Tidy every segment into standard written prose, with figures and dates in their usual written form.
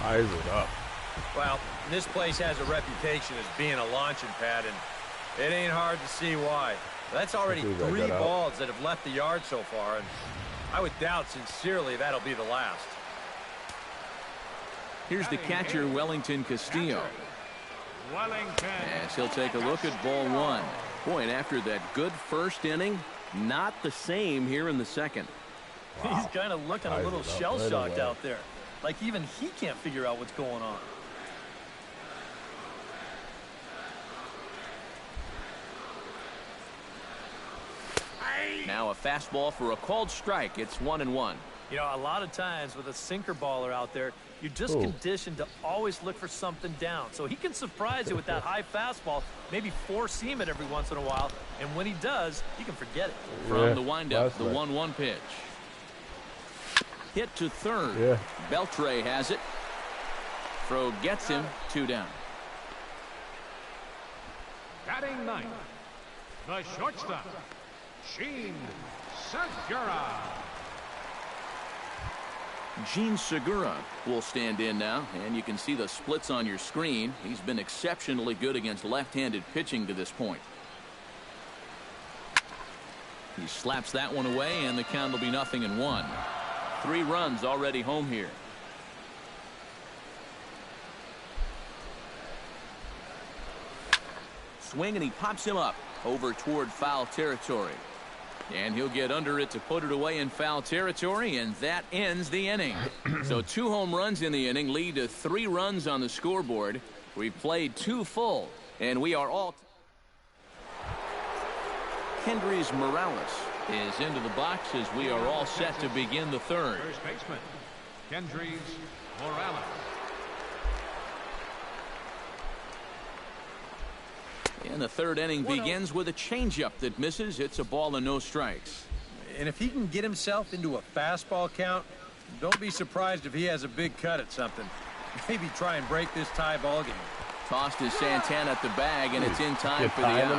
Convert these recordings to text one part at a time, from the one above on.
ties it up. Well, this place has a reputation as being a launching pad, and it ain't hard to see why. That's already 3 balls that have left the yard so far, and I would doubt sincerely that'll be the last. Here's the catcher, Wellington Castillo. As he'll take a look at ball 1. Boy, and after that good first inning, not the same here in the second. Wow. He's kind of looking a little shell-shocked out there. Like even he can't figure out what's going on. Now a fastball for a called strike. It's 1-1. You know, a lot of times with a sinker baller out there, you're just conditioned to always look for something down. So he can surprise you with that high fastball, maybe four-seam it every once in a while, and when he does, you can forget it. From the windup, the 1-1 pitch. Hit to third. Beltre has it. Throw gets him, 2 down. Batting ninth, the shortstop, Gene Segura. Gene Segura will stand in now, and you can see the splits on your screen. He's been exceptionally good against left-handed pitching to this point. He slaps that one away, and the count will be 0-1. 3 runs already home here. Swing, and he pops him up over toward foul territory. And he'll get under it to put it away in foul territory, and that ends the inning. So 2 home runs in the inning lead to 3 runs on the scoreboard. We've played 2 full, and we are all... Kendrys Morales is into the box as we are all set to begin the third. First baseman, Kendrys Morales. And the third inning begins with a changeup that misses. It's a ball and no strikes. And if he can get himself into a fastball count, don't be surprised if he has a big cut at something. Maybe try and break this tie ball game. Tossed to Santana at the bag, and it's in time for the out.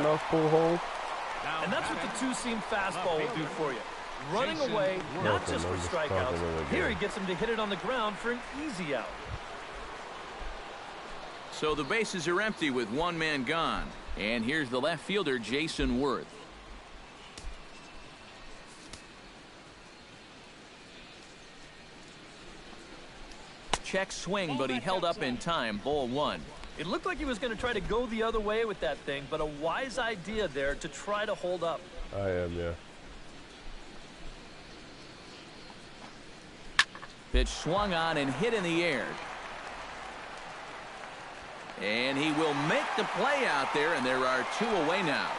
And that's what the two-seam fastball will do for you. Running away, not just for strikeouts. Here he gets him to hit it on the ground for an easy out. So the bases are empty with 1 man gone. And here's the left fielder, Jason Worth. Check swing, but he held up in time. Ball 1. It looked like he was going to try to go the other way with that thing, but a wise idea there to try to hold up. I am, yeah. Pitch swung on and hit in the air. And he will make the play out there, and there are 2 away now.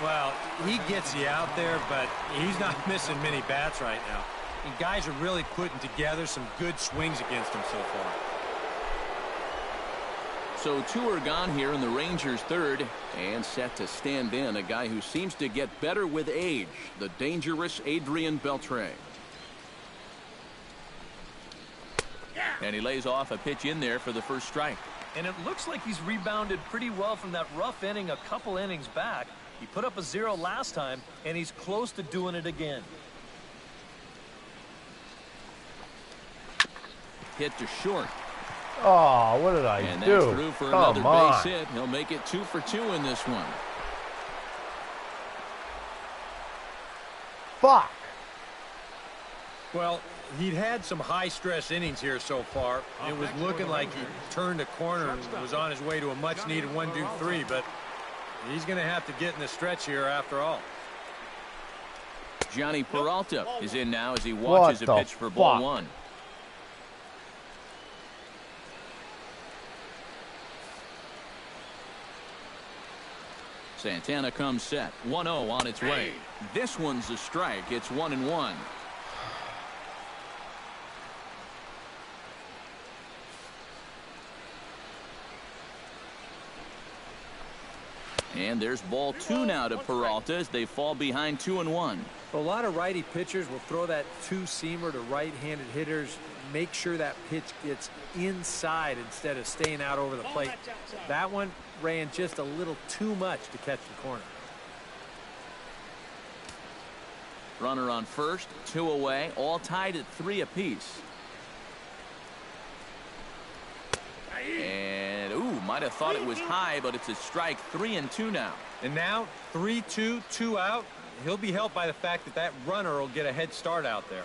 Well, he gets you out there, but he's not missing many bats right now. And guys are really putting together some good swings against him so far. So 2 are gone here in the Rangers' third, and set to stand in a guy who seems to get better with age, the dangerous Adrian Beltre. And he lays off a pitch in there for the first strike. And it looks like he's rebounded pretty well from that rough inning a couple innings back. He put up a 0 last time, and he's close to doing it again. Hit to short. Oh, what did I do? And that's through for another base hit. He'll make it 2 for 2 in this one. Fuck. Well, he'd had some high-stress innings here so far. It was looking like he turned a corner and was on his way to a much-needed 1-2-3, but he's going to have to get in the stretch here after all. Johnny Peralta is in now as he watches a pitch for ball 1. Santana comes set. 1-0 on its way. This one's a strike. It's 1-1. And there's ball 2 now to Peralta as they fall behind 2-1. A lot of righty pitchers will throw that 2-seamer to right-handed hitters. Make sure that pitch gets inside instead of staying out over the plate. That one ran just a little too much to catch the corner. Runner on first, 2 away, all tied at 3 apiece. And, ooh, might have thought it was high, but it's a strike. 3-2 now. And now 3-2, 2 out. He'll be helped by the fact that that runner will get a head start out there.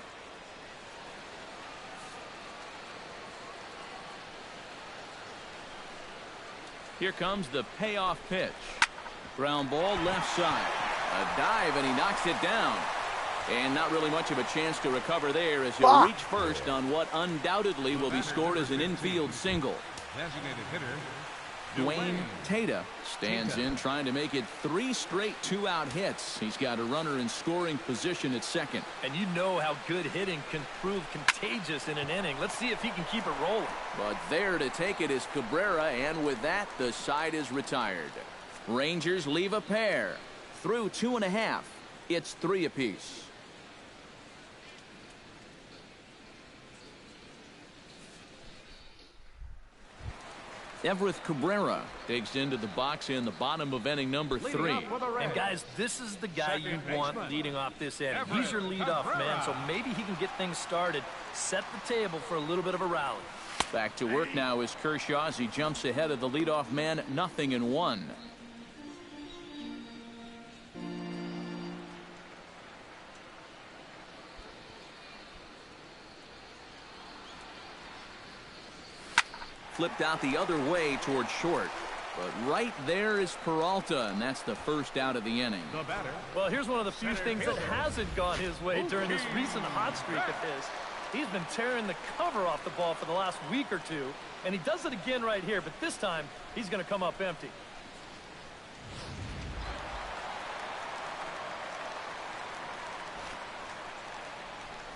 Here comes the payoff pitch. Ground ball left side. A dive, and he knocks it down. And not really much of a chance to recover there as he'll reach first on what undoubtedly will be scored as an infield single. Designated hitter, Dwayne Tata stands in, trying to make it 3 straight 2-out hits. He's got a runner in scoring position at second. And you know how good hitting can prove contagious in an inning. Let's see if he can keep it rolling. But there to take it is Cabrera, and with that, the side is retired. Rangers leave a pair. Through 2.5, it's 3 apiece. Everett Cabrera takes into the box in the bottom of inning number 3. And guys, this is the guy you want leading off this inning. He's your leadoff man, so maybe he can get things started, set the table for a little bit of a rally. Back to work now is Kershaw as he jumps ahead of the leadoff man, 0-1. Flipped out the other way toward short. But right there is Peralta, and that's the first out of the inning. The batter. Well, here's one of the few things that hasn't gone his way during this recent hot streak of his. He's been tearing the cover off the ball for the last week or two, and he does it again right here, but this time he's going to come up empty.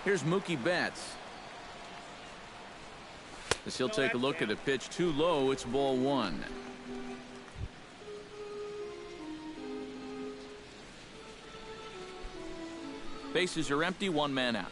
Here's Mookie Betts. As he'll take a look at a pitch too low, it's ball 1. Bases are empty, 1 man out.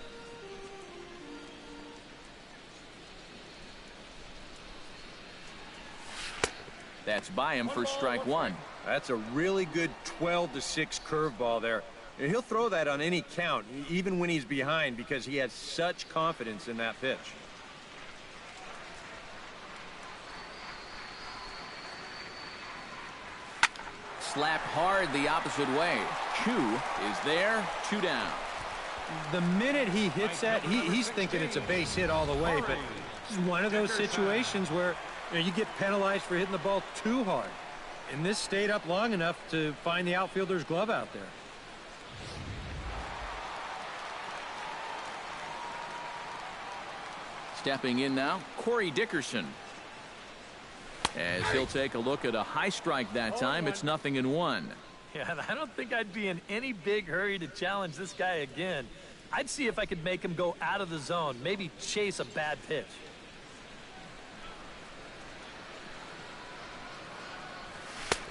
That's by him for strike 1. That's a really good 12-6 curveball there. He'll throw that on any count, even when he's behind, because he has such confidence in that pitch. Slapped hard the opposite way. Chu is there, 2 down. The minute he hits that, he's thinking it's a base hit all the way, but it's one of those situations where you get penalized for hitting the ball too hard. And this stayed up long enough to find the outfielder's glove out there. Stepping in now, Corey Dickerson. As he'll take a look at a high strike that time, it's 0-1. Yeah, and I don't think I'd be in any big hurry to challenge this guy again. I'd see if I could make him go out of the zone, maybe chase a bad pitch.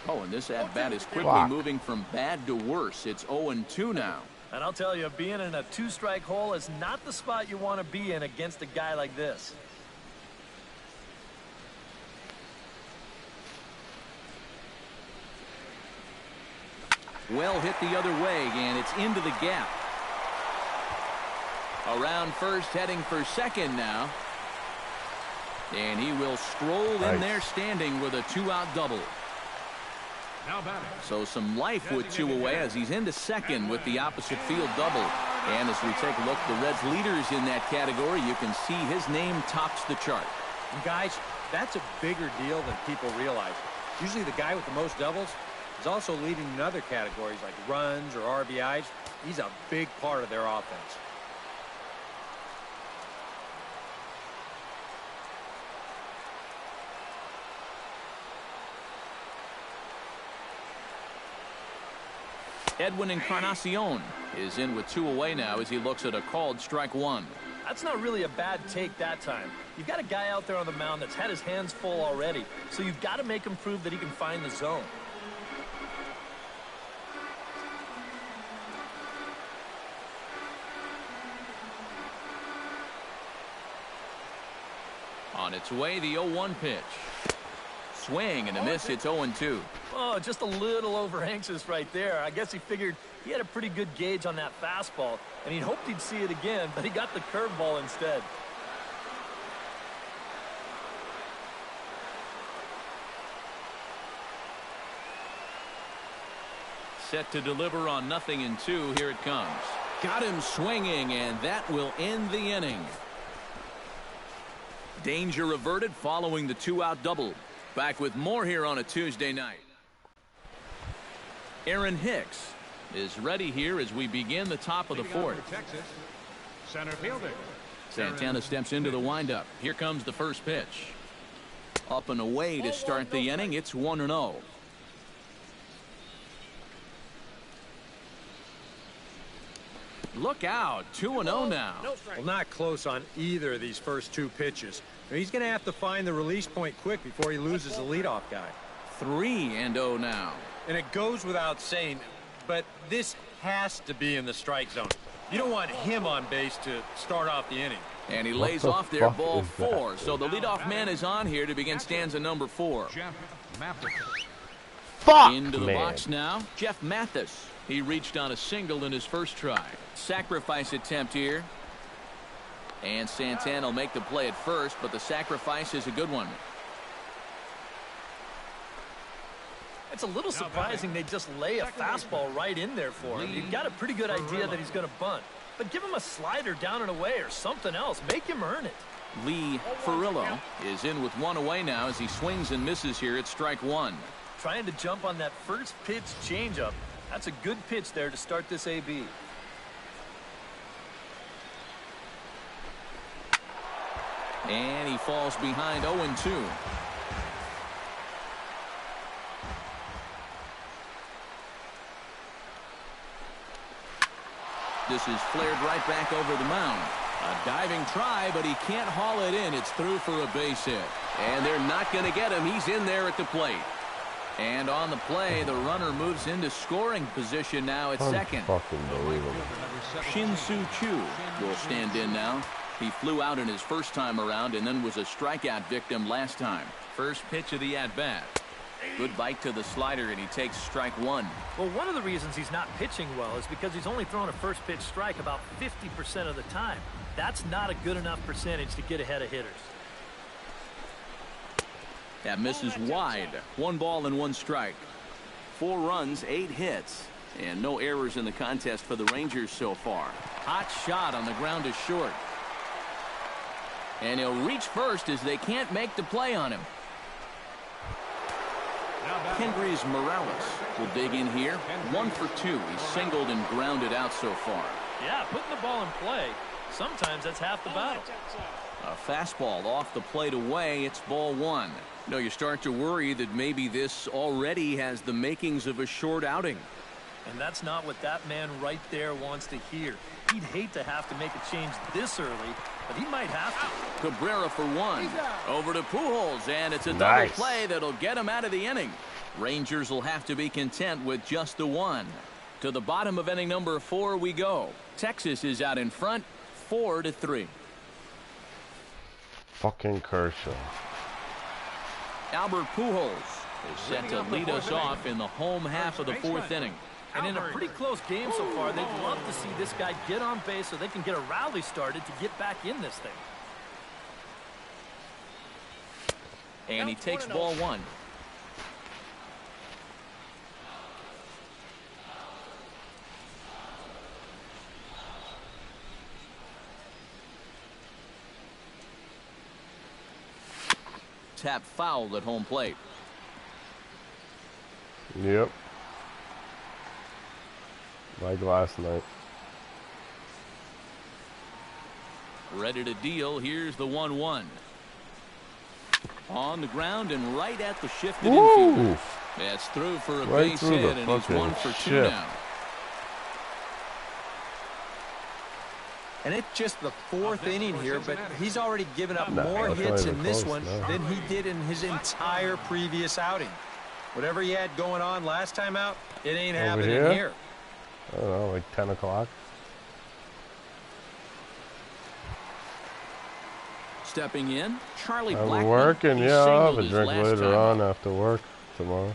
Oh, and this at-bat is quickly moving from bad to worse. It's 0-2 now. And I'll tell you, being in a 2-strike hole is not the spot you want to be in against a guy like this. Well hit the other way, and it's into the gap. Around first, heading for second now. And he will stroll in there standing with a 2-out double. Now batting. So some life with 2 away as he's into second with the opposite field double. And as we take a look at the Reds leaders in that category, you can see his name tops the chart. And guys, that's a bigger deal than people realize. Usually the guy with the most doubles is also leading in other categories like runs or RBIs. He's a big part of their offense. Edwin Encarnacion is in with 2 away now as he looks at a called strike 1. That's not really a bad take that time. You've got a guy out there on the mound that's had his hands full already, so you've got to make him prove that he can find the zone. On its way, the 0-1 pitch. Swing and a miss. It's 0-2. Oh, just a little over anxious right there. I guess he figured he had a pretty good gauge on that fastball, and he hoped he'd see it again, but he got the curveball instead. set to deliver on 0-2. Here it comes. Got him swinging, and that will end the inning. Danger averted following the 2-out double. Back with more here on a Tuesday night. Aaron Hicks is ready here as we begin the top of the fourth. Texas, center fielder. Santana steps into the windup. Here comes the first pitch. Up and away to start the inning. It's 1-0. Look out, 2-0 now. Well, not close on either of these first two pitches. He's going to have to find the release point quick before he loses the leadoff guy. 3-0 now. And it goes without saying, but this has to be in the strike zone. You don't want him on base to start off the inning. And he lays off there, ball 4. So the leadoff man is on here to begin stanza number 4. Jeff Mathis. Fuck, Into the man. box now, Jeff Mathis. He reached on a single in his first try. Sacrifice attempt here. And Santana will make the play at first, but the sacrifice is a good one. It's a little surprising they just lay a fastball right in there for him. You've got a pretty good idea that he's going to bunt. But give him a slider down and away or something else. Make him earn it. Lee Ferrillo is in with 1 away now as he swings and misses here at strike 1. Trying to jump on that first pitch changeup. That's a good pitch there to start this AB. And he falls behind 0-2. This is flared right back over the mound. A diving try, but he can't haul it in. It's through for a base hit. And they're not going to get him. He's in there at the plate. And on the play, the runner moves into scoring position now at second. Unbelievable. Shin-Soo Choo will stand in now. He flew out in his first time around and then was a strikeout victim last time. First pitch of the at-bat. Good bite to the slider, and he takes strike 1. Well, one of the reasons he's not pitching well is because he's only thrown a first pitch strike about 50% of the time. That's not a good enough percentage to get ahead of hitters. That misses wide. 1 ball and 1 strike. 4 runs, 8 hits, and no errors in the contest for the Rangers so far. Hot shot on the ground is short. And he'll reach first as they can't make the play on him. Kendrys Morales will dig in here. 1 for 2. He's singled and grounded out so far. Yeah, putting the ball in play, sometimes that's half the battle. A fastball off the plate away. It's ball 1. No, you start to worry that maybe this already has the makings of a short outing. And that's not what that man right there wants to hear. He'd hate to have to make a change this early, but he might have to. Cabrera for 1. Over to Pujols, and it's a double Nice. play that'll get him out of the inning. Rangers will have to be content with just the 1. To the bottom of inning number 4 we go. Texas is out in front, 4-3. Fucking Kershaw. Albert Pujols is set to lead us off in the home half of the 4th inning. And in a pretty close game so far, they'd love to see this guy get on base so they can get a rally started to get back in this thing. And he takes ball 1. Tap fouled at home plate. Yep. Like last night. Ready to deal. Here's the 1-1. On the ground and right at the shifted infield. That's through for a Right base through hit, the and he's 1 for 2 ship. now. And it's just the 4th inning here, but he's already given up more that's hits not in even this close, one no. than he did in his entire previous outing. Whatever he had going on last time out, it ain't Over happening here? here. I don't know, like 10 o'clock. Stepping in, Charlie I'm Blackmon. working, He yeah. I'll have singled a his drink last later time on up. after work tomorrow.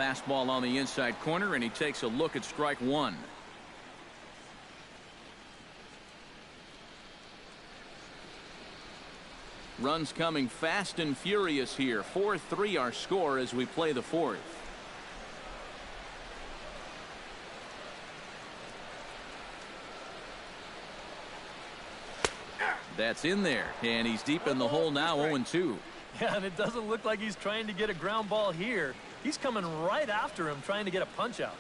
fastball on the inside corner, and he takes a look at strike one. Runs coming fast and furious here. 4-3 our score as we play the fourth. That's in there, and he's deep in the hole now, 0-2. Yeah, and it doesn't look like he's trying to get a ground ball here. He's coming right after him, trying to get a punch out.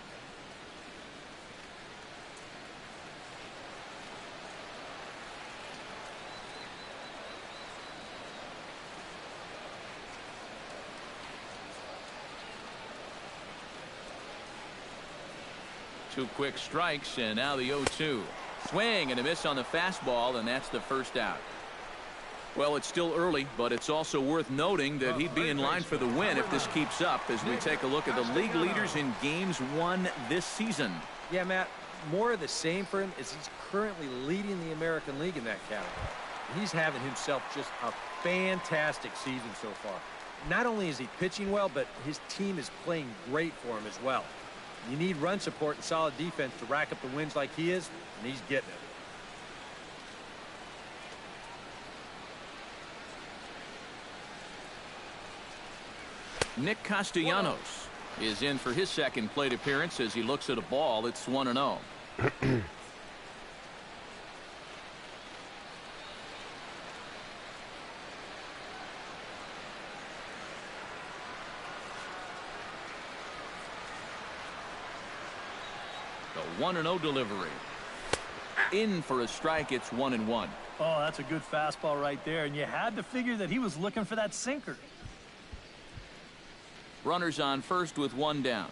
Two quick strikes, and now the 0-2. Swing and a miss on the fastball, and that's the first out. Well, it's still early, but it's also worth noting that he'd be in line for the win if this keeps up as we take a look at the league leaders in games won this season. Yeah, Matt, more of the same for him as he's currently leading the American League in that category. He's having himself just a fantastic season so far. Not only is he pitching well, but his team is playing great for him as well. You need run support and solid defense to rack up the wins like he is, and he's getting it. Nick Castellanos is in for his second plate appearance as he looks at a ball. It's 1-0. The 1-0 delivery. In for a strike. It's 1-1. Oh, that's a good fastball right there, and you had to figure that he was looking for that sinker. Runners on first with one down.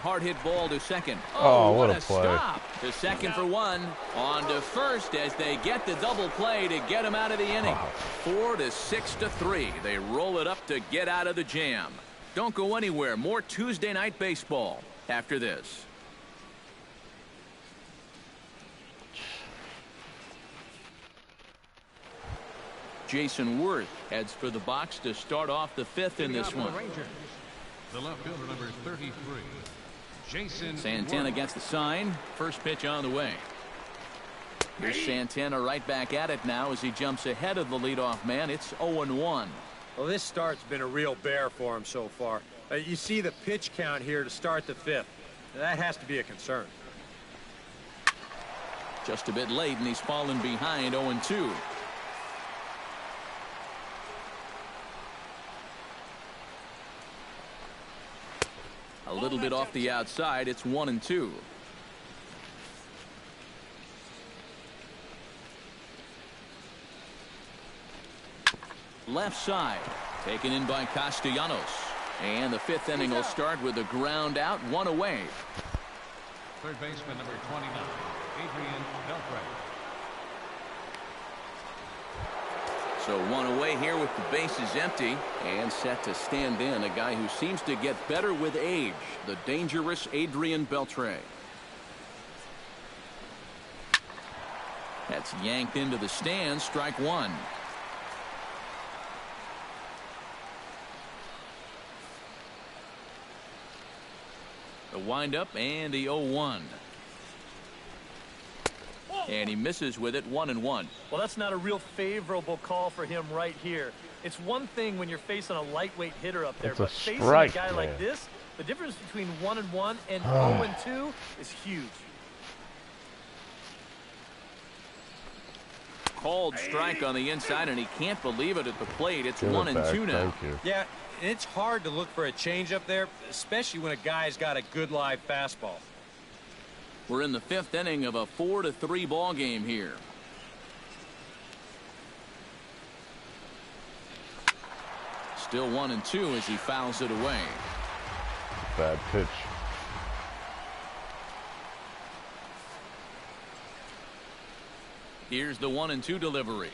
Hard hit ball to second. Oh, what a play. Stop. To second for one. On to first as they get the double play to get him out of the inning. 4-6-3. They roll it up to get out of the jam. Don't go anywhere. More Tuesday night baseball after this. Jason Worth heads for the box to start off the fifth in this one. The left fielder, number 33, Jason Santana Worth. gets the sign. First pitch on the way. Here's Santana right back at it now as he jumps ahead of the leadoff man. It's 0-1. Well, this start's been a real bear for him so far. You see the pitch count here to start the fifth. That has to be a concern. Just a bit late, and he's fallen behind 0-2. A little bit off the outside. It's 1-2. Left side taken in by Castellanos, and the fifth inning will start with a ground out, one away. Third baseman, number 29, Adrian Beltre. So one away here with the bases empty, and set to stand in a guy who seems to get better with age, the dangerous Adrian Beltre. That's yanked into the stands. Strike one. The windup and the 0-1. And he misses with it. 1-1. Well, that's not a real favorable call for him right here. It's one thing when you're facing a lightweight hitter up there, It's a but facing strike, a guy like man. this, the difference between 1-1 and 0-2 is huge. Called strike on the inside, and he can't believe it at the plate. It's Give it 1-2 back. now. Thank you. Yeah, and it's hard to look for a change up there, especially when a guy's got a good live fastball. We're in the fifth inning of a 4-3 ball game here. Still 1-2 as he fouls it away. Bad pitch. Here's the 1-2 delivery.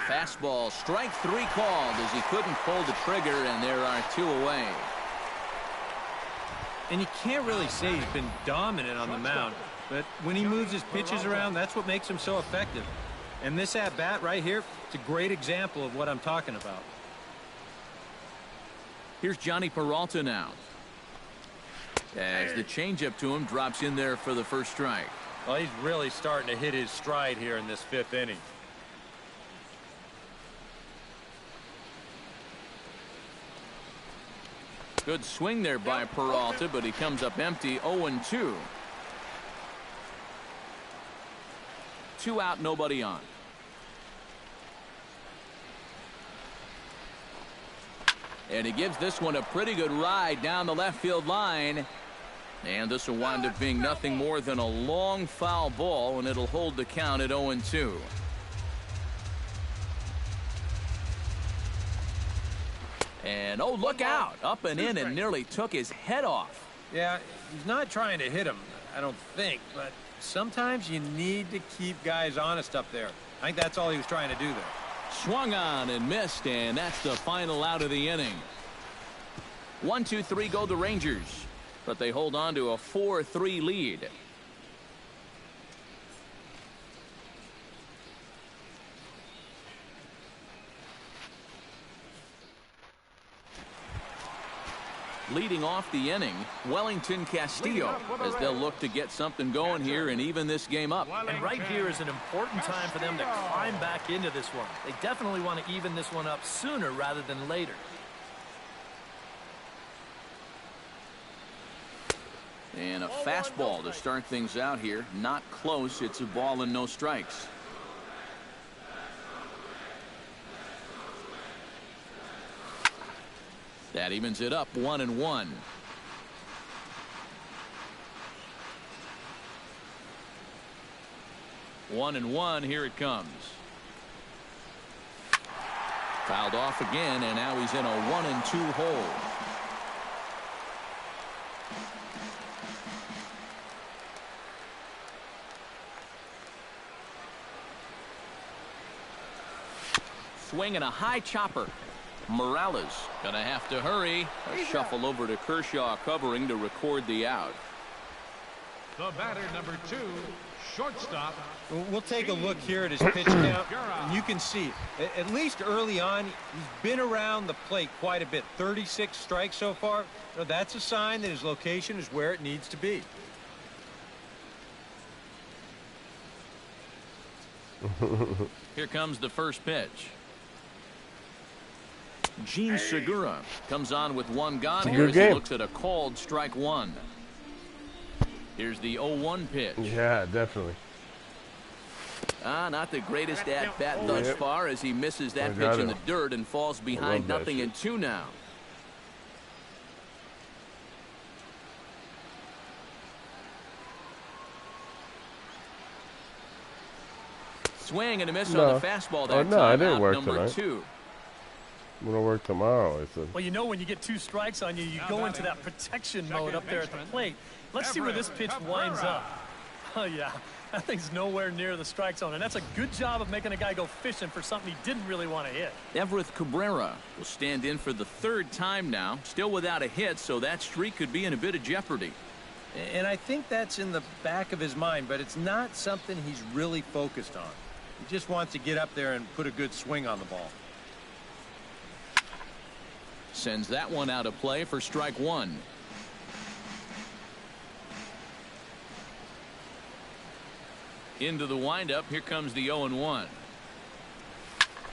Fastball, strike three called as he couldn't pull the trigger, and there are two away. And you can't really say he's been dominant on the mound, but when he moves his pitches around, that's what makes him so effective. And this at-bat right here, it's a great example of what I'm talking about. Here's Johnny Peralta now. As the changeup to him drops in there for the first strike. Well, he's really starting to hit his stride here in this 5th inning. Good swing there by Peralta, but he comes up empty. 0-2. 2 out, nobody on. And he gives this one a pretty good ride down the left field line. And this will wind up being nothing more than a long foul ball, and it'll hold the count at 0-2. And oh, look out. Up and in and nearly took his head off. Yeah, he's not trying to hit him, I don't think, but sometimes you need to keep guys honest up there. I think that's all he was trying to do there. Swung on and missed, and that's the final out of the inning. 1-2-3 go the Rangers, but they hold on to a 4-3 lead. Leading off the inning, Wellington Castillo, as they'll look to get something going here and even this game up. And right here is an important time for them to climb back into this one. They definitely want to even this one up sooner rather than later. And a fastball to start things out here. Not close. It's a ball and no strikes. That evens it up 1-1. One and one. Here it comes. Fouled off again, and now he's in a 1-2 hole. Swing and a high chopper. Morales gonna have to hurry. A shuffle over to Kershaw covering to record the out. The batter, number 2, shortstop. We'll take a look here at his pitch count, and you can see, at least early on, he's been around the plate quite a bit. 36 strikes so far. That's a sign that his location is where it needs to be. Here comes the first pitch. Gene Segura comes on with one gone here as he looks at a called strike one. Here's the 0-1 pitch. Yeah, definitely. Not the greatest at bat thus far as he misses that pitch in the dirt and falls behind 0-2 now. Swing and a miss on the fastball that time. I didn't work number tonight. 2. I'm gonna work tomorrow. I said. Well, you know, when you get 2 strikes on you, you go into that protection mode up there at the plate. Let's see where this pitch winds up. Oh, yeah. That thing's nowhere near the strike zone, and that's a good job of making a guy go fishing for something he didn't really want to hit. Everett Cabrera will stand in for the 3rd time now, still without a hit, so that streak could be in a bit of jeopardy. And I think that's in the back of his mind, but it's not something he's really focused on. He just wants to get up there and put a good swing on the ball. Sends that one out of play for strike one. Into the windup. Here comes the 0-1.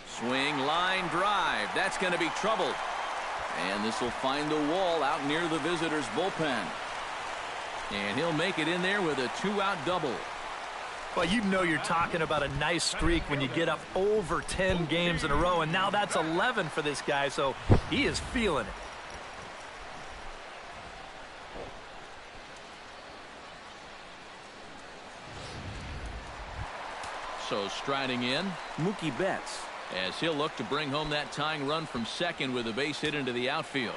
Swing, line drive. That's going to be trouble. And this will find the wall out near the visitors' bullpen. And he'll make it in there with a 2-out double. Well, you know you're talking about a nice streak when you get up over 10 games in a row, and now that's 11 for this guy, so he is feeling it. So striding in, Mookie Betts, as he'll look to bring home that tying run from second with a base hit into the outfield.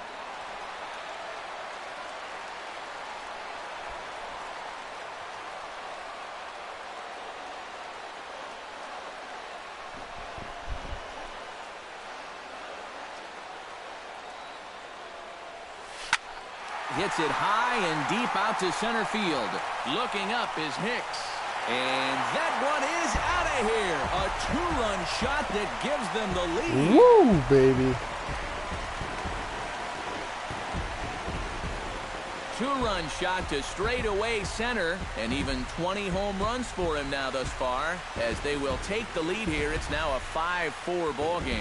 hits it high and deep out to center field. Looking up is Hicks. And that one is out of here. A two-run shot that gives them the lead. Woo, baby. Two-run shot to straightaway center, and even 20 home runs for him now thus far. As they will take the lead here, it's now a 5-4 ball game.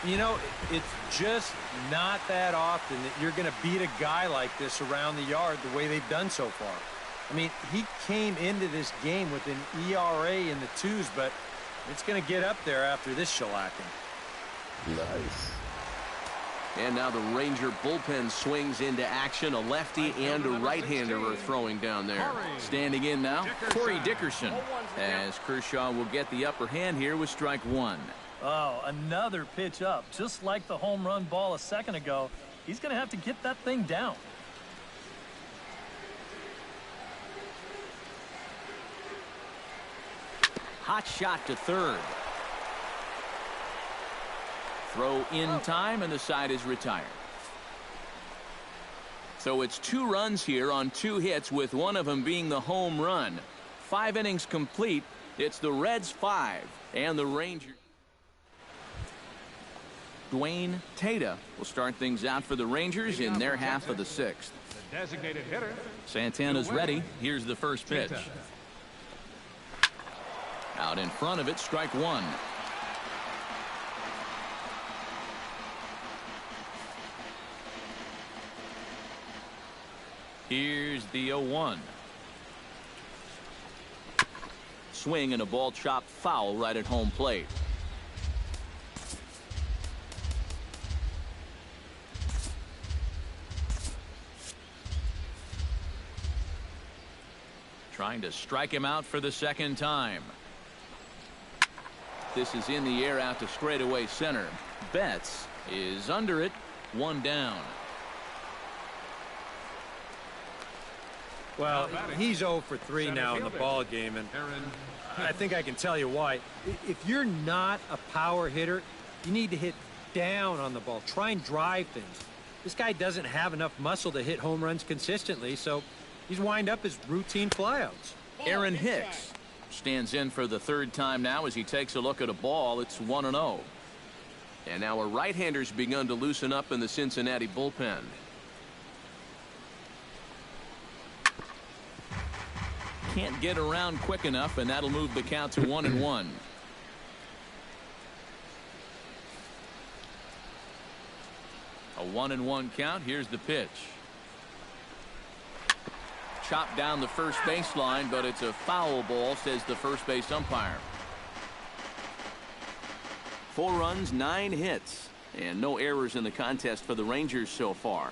You know, it's just not that often that you're going to beat a guy like this around the yard the way they've done so far. I mean, he came into this game with an ERA in the 2s, but it's going to get up there after this shellacking. Nice. And now the Ranger bullpen swings into action. A lefty and a right-hander are throwing down there. Standing in now, Corey Dickerson, as Kershaw will get the upper hand here with strike one. Oh, another pitch up. Just like the home run ball a second ago, he's going to have to get that thing down. Hot shot to third. Throw in time, and the side is retired. So it's 2 runs here on 2 hits, with one of them being the home run. 5 innings complete. It's the Reds 5 and the Rangers. Dwayne Tata will start things out for the Rangers in their half of the 6th. The designated hitter. Santana's ready. Here's the first pitch. Out in front of it, strike one. Here's the 0-1. Swing and a ball chopped foul right at home plate. Trying to strike him out for the second time. This is in the air out to straightaway center. Betts is under it. 1 down. Well, he's 0 for 3 now in the ball game, and I think I can tell you why. If you're not a power hitter, you need to hit down on the ball. Try and drive things. This guy doesn't have enough muscle to hit home runs consistently, so he's wind up his routine flyouts. Aaron Hicks stands in for the 3rd time now as he takes a look at a ball. It's 1-0. And now a right-hander's begun to loosen up in the Cincinnati bullpen. Can't get around quick enough, and that'll move the count to 1-1. A 1-1 count. Here's the pitch. Chopped down the first baseline, but it's a foul ball, says the first base umpire. 4 runs, 9 hits, and no errors in the contest for the Rangers so far.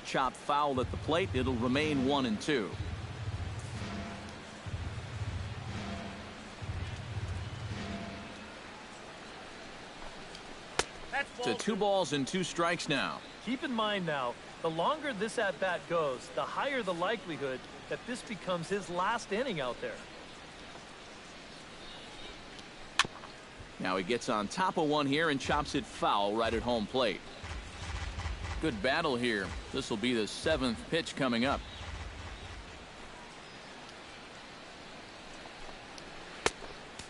Chopped foul at the plate. It'll remain 1-2. To 2 balls and 2 strikes now. Keep in mind now, the longer this at-bat goes, the higher the likelihood that this becomes his last inning out there. Now he gets on top of one here and chops it foul right at home plate. Good battle here. This will be the 7th pitch coming up.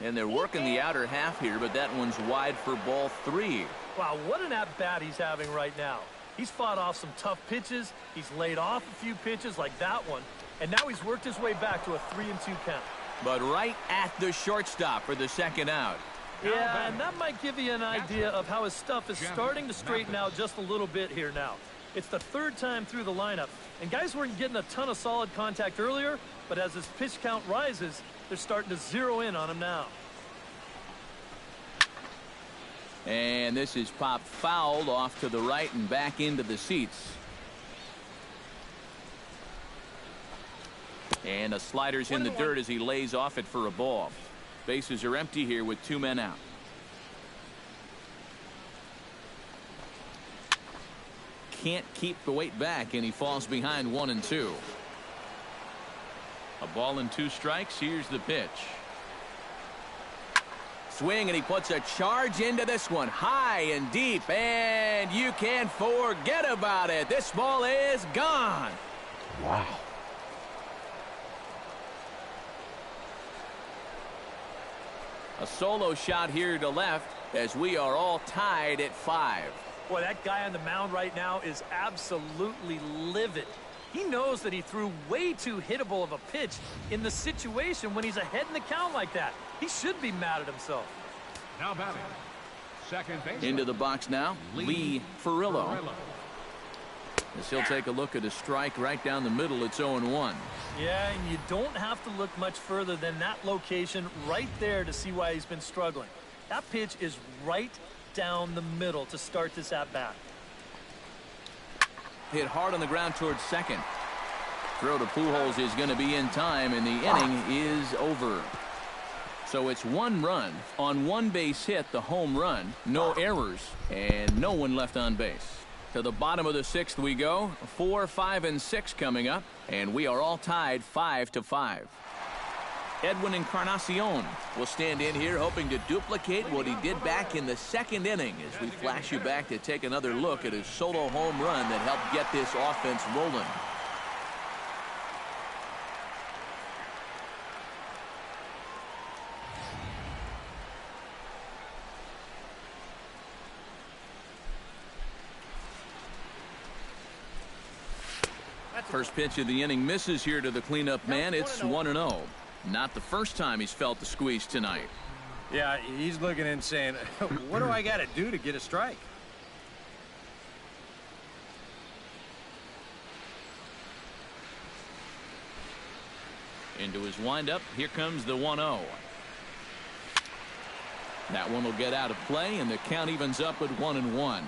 And they're working the outer half here, but that one's wide for ball 3. Wow, what an at-bat he's having right now. He's fought off some tough pitches. He's laid off a few pitches like that one. And now he's worked his way back to a 3-2 count. But right at the shortstop for the 2nd out. Yeah, and that might give you an idea of how his stuff is starting to straighten out just a little bit here now. It's the 3rd time through the lineup. And guys weren't getting a ton of solid contact earlier, but as his pitch count rises, they're starting to zero in on him now. And this is popped fouled off to the right and back into the seats. And a slider's in the dirt as he lays off it for a ball. Bases are empty here with 2 men out. Can't keep the weight back, and he falls behind 1-2. A ball and 2 strikes. Here's the pitch. swing, and he puts a charge into this one. High and deep, and you can't forget about it. This ball is gone. Wow. A solo shot here to left as we are all tied at 5. Boy, that guy on the mound right now is absolutely livid. He knows that he threw way too hittable of a pitch in the situation when he's ahead in the count like that. He should be mad at himself. Now batting, second base. Into the box now, Lee Furillo. As he'll take a look at a strike right down the middle. It's 0-1. Yeah, and you don't have to look much further than that location right there to see why he's been struggling. That pitch is right down the middle to start this at-bat. Hit hard on the ground towards second. Throw to Pujols is going to be in time, and the inning is over. So it's 1 run on 1 base hit, the home run, no errors, and no one left on base. To the bottom of the 6th we go. 4, 5, and 6 coming up, and we are all tied 5-5. Edwin Encarnacion will stand in here hoping to duplicate what he did back in the 2nd inning as we flash you back to take another look at his solo home run that helped get this offense rolling. First pitch of the inning misses here to the cleanup man. It's 1-0. Not the first time he's felt the squeeze tonight. Yeah, he's looking and saying, what do I got to do to get a strike? Into his windup. Here comes the 1-0. That one will get out of play, and the count evens up at 1-1.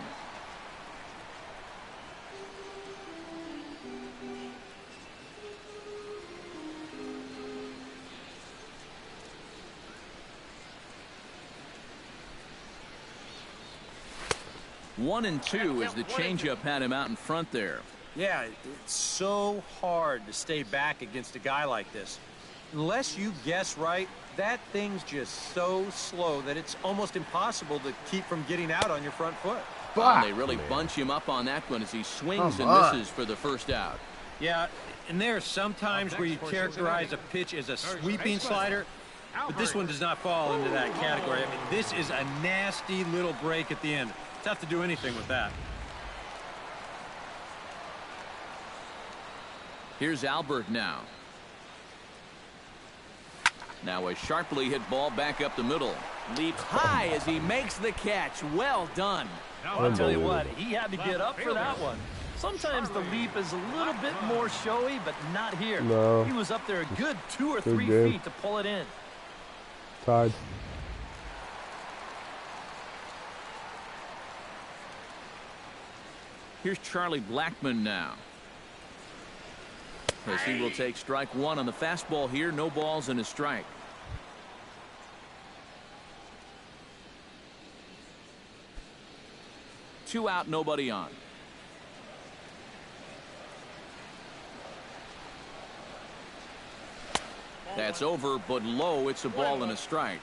One and 2 as the changeup had him out in front there. Yeah, it's so hard to stay back against a guy like this. Unless you guess right, that thing's just so slow that it's almost impossible to keep from getting out on your front foot. They really bunch him up on that one as he swings and misses for the first out. Yeah, and there are some times where you characterize a pitch as a sweeping slider, but this one does not fall into that category. I mean, this is a nasty little break at the end. Tough to do anything with that. Here's Albert now. Now a sharply hit ball back up the middle. Leaps high as he makes the catch. Well done. Well, I'll tell you what, he had to get up for that one. Sometimes the leap is a little bit more showy, but not here. No. He was up there a good 2 or 3 feet to pull it in. Tied. Here's Charlie Blackmon now. As he will take strike 1 on the fastball here. No balls and a strike. Two out, nobody on. That's over, but low. It's a ball and a strike.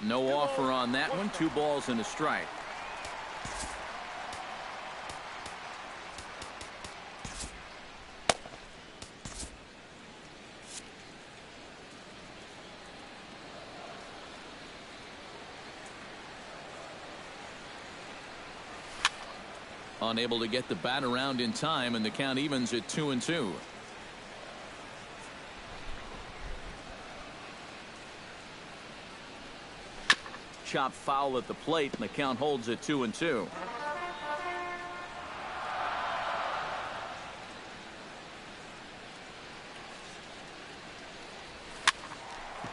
No offer on that one. 2 balls and a strike. Unable to get the bat around in time, and the count evens at 2-2. Chop foul at the plate, and the count holds at 2-2.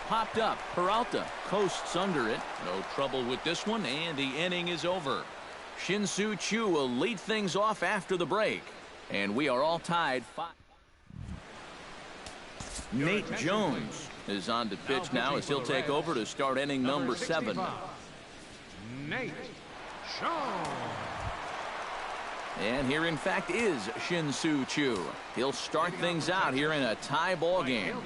Popped up. Peralta coasts under it. No trouble with this one, and the inning is over. Shin-Soo Choo will lead things off after the break, and we are all tied 5. Nate Jones is on to pitch now as he'll take over to start inning number 7. Nate And here, in fact, is Shin-Soo Choo. He'll start things out here in a tie ball game.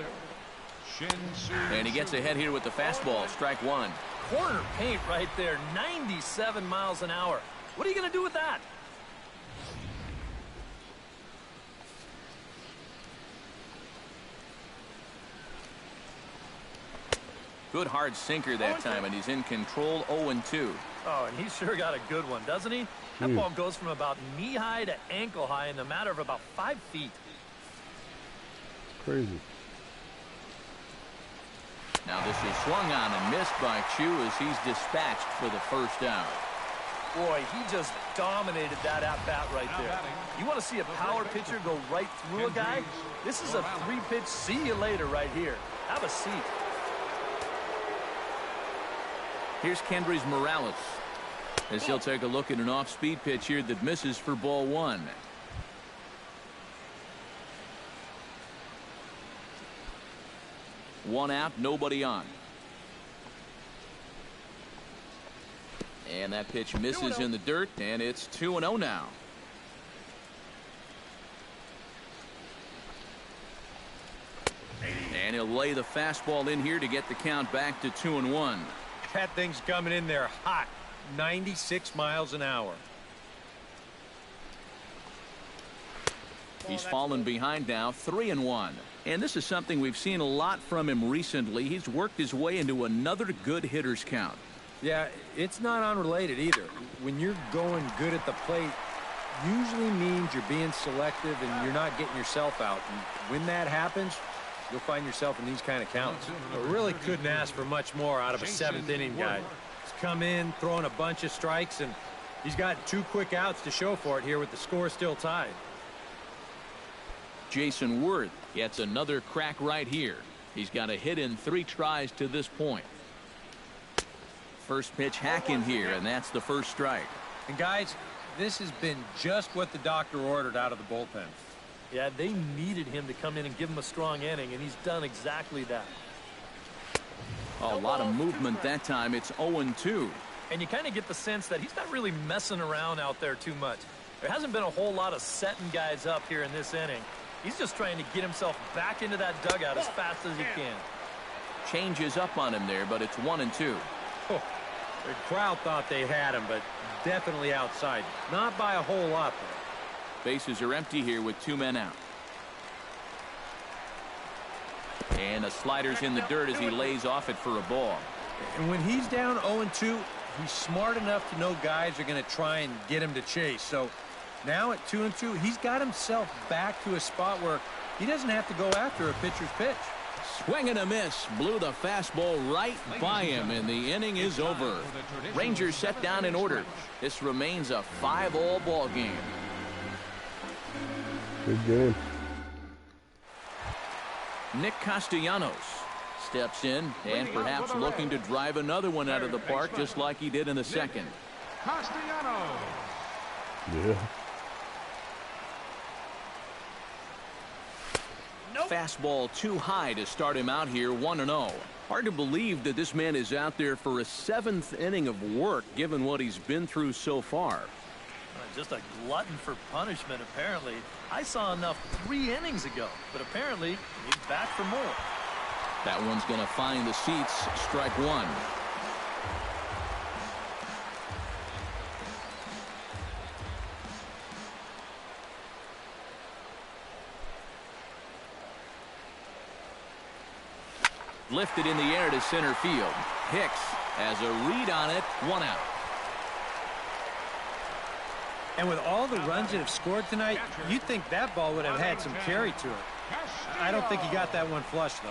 And he gets ahead here with the fastball. Strike one. Corner paint right there. 97 miles an hour. What are you going to do with that? Good hard sinker that time, and he's in control. 0-2. Oh, and he sure got a good one, doesn't he? That ball goes from about knee-high to ankle-high in the matter of about 5 feet. Crazy. Now this is swung on and missed by Choo as he's dispatched for the first out. Boy, he just dominated that at-bat right there. You want to see a power pitcher go right through a guy? This is a 3-pitch see you later right here. Have a seat. Here's Kendrys Morales as he'll take a look at an off-speed pitch here that misses for ball one. One out, nobody on. And that pitch misses in the dirt, and it's 2-0 now. And he'll lay the fastball in here to get the count back to 2-1. That thing's coming in there hot. 96 miles an hour. He's fallen behind now, 3-1. And this is something we've seen a lot from him recently. He's worked his way into another good hitter's count. Yeah, it's not unrelated either. When you're going good at the plate, usually means you're being selective and you're not getting yourself out. And when that happens, you'll find yourself in these kind of counts. But really couldn't ask for much more out of a 7th inning guy. He's come in, throwing a bunch of strikes, and he's got 2 quick outs to show for it here with the score still tied. Jason Worth gets another crack right here. He's got a hit in 3 tries to this point. First pitch hack in here, and that's the first strike. And guys, this has been just what the doctor ordered out of the bullpen. Yeah, they needed him to come in and give him a strong inning, and he's done exactly that. A lot of movement that time. It's 0-2. And you kind of get the sense that he's not really messing around out there too much. There hasn't been a whole lot of setting guys up here in this inning. He's just trying to get himself back into that dugout as fast as he can. Changes up on him there, but it's 1-2. Oh, the crowd thought they had him, but definitely outside. Not by a whole lot, though. Bases are empty here with 2 men out. And a slider's in the dirt as he lays off it for a ball. And when he's down 0-2, he's smart enough to know guys are going to try and get him to chase. So now at 2-2, he's got himself back to a spot where he doesn't have to go after a pitcher's pitch. Swing and a miss. Blew the fastball right by him, and the inning is over. Rangers set down in order. This remains a 5-all ball game. Good game. Nick Castellanos steps in and perhaps looking to drive another one out of the park just like he did in the second. Castellanos. Yeah. Fastball too high to start him out here, 1-0. Hard to believe that this man is out there for a 7th inning of work given what he's been through so far. Just a glutton for punishment, apparently. I saw enough 3 innings ago, but apparently he's back for more. That one's going to find the seats. Strike one. Lifted in the air to center field. Hicks has a read on it. 1 out. And with all the runs that have scored tonight, you'd think that ball would have had some carry to it. I don't think he got that one flush, though.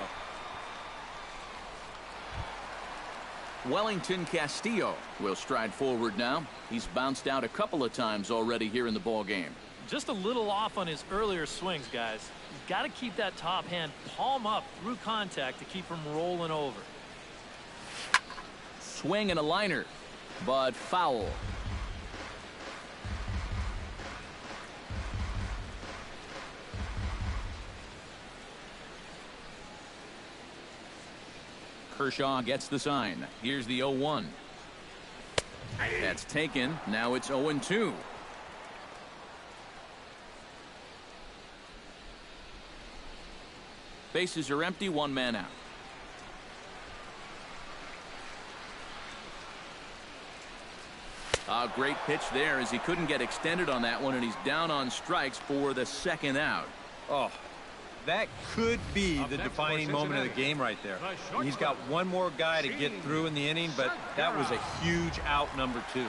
Wellington Castillo will stride forward now. He's bounced out a couple of times already here in the ball game. Just a little off on his earlier swings, guys. He's got to keep that top hand palm up through contact to keep him rolling over. Swing and a liner, but foul. Kershaw gets the sign. Here's the 0-1. That's taken. Now it's 0-2. Bases are empty, one man out. A great pitch there as he couldn't get extended on that one, and he's down on strikes for the second out. Oh, that could be the defining moment of the game right there. He's got one more guy to get through in the inning, but that was a huge out, number 2.